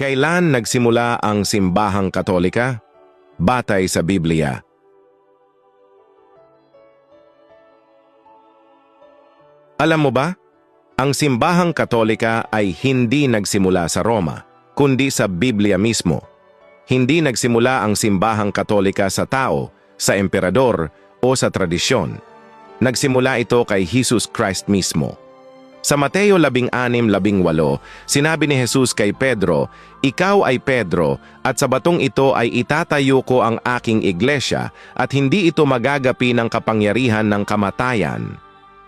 Kailan nagsimula ang simbahang Katolika? Batay sa Biblia. Alam mo ba? Ang simbahang Katolika ay hindi nagsimula sa Roma, kundi sa Biblia mismo. Hindi nagsimula ang simbahang Katolika sa tao, sa emperador o sa tradisyon. Nagsimula ito kay Jesus Christ mismo. Sa Mateo 16:18, sinabi ni Jesus kay Pedro, "Ikaw ay Pedro, at sa batong ito ay itatayo ko ang aking iglesia, at hindi ito magagapi ng kapangyarihan ng kamatayan."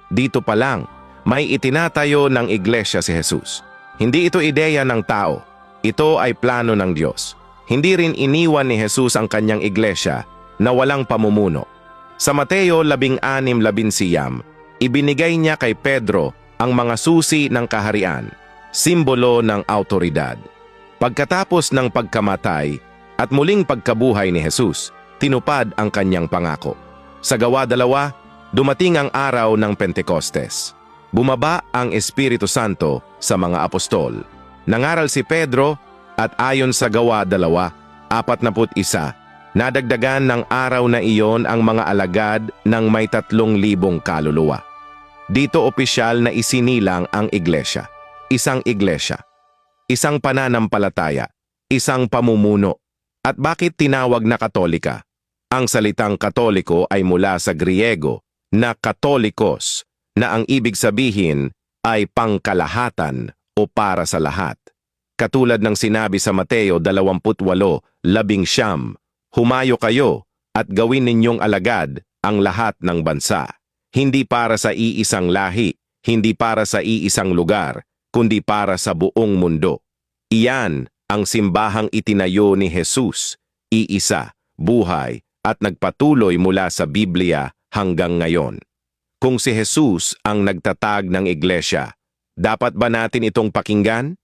Dito pa lang, may itinatayo ng iglesia si Jesus. Hindi ito ideya ng tao. Ito ay plano ng Diyos. Hindi rin iniwan ni Jesus ang kanyang iglesia na walang pamumuno. Sa Mateo 16:11, ibinigay niya kay Pedro ang mga susi ng kaharian, simbolo ng autoridad. Pagkatapos ng pagkamatay at muling pagkabuhay ni Jesus, tinupad ang kanyang pangako. Sa Gawa 2, dumating ang araw ng Pentecostes. Bumaba ang Espiritu Santo sa mga apostol. Nangaral si Pedro at ayon sa Gawa 2:41, nadagdagan ng araw na iyon ang mga alagad ng may 3,000 kaluluwa. Dito opisyal na isinilang ang iglesia. Isang iglesia, isang pananampalataya, isang pamumuno. At bakit tinawag na Katolika? Ang salitang Katoliko ay mula sa Griego na katolikos, na ang ibig sabihin ay pangkalahatan o para sa lahat. Katulad ng sinabi sa Mateo 28:19, "Humayo kayo at gawin ninyong alagad ang lahat ng bansa." Hindi para sa iisang lahi, hindi para sa iisang lugar, kundi para sa buong mundo. Iyan ang simbahang itinayo ni Jesus, iisa, buhay, at nagpatuloy mula sa Biblia hanggang ngayon. Kung si Jesus ang nagtatag ng iglesia, dapat ba natin itong pakinggan?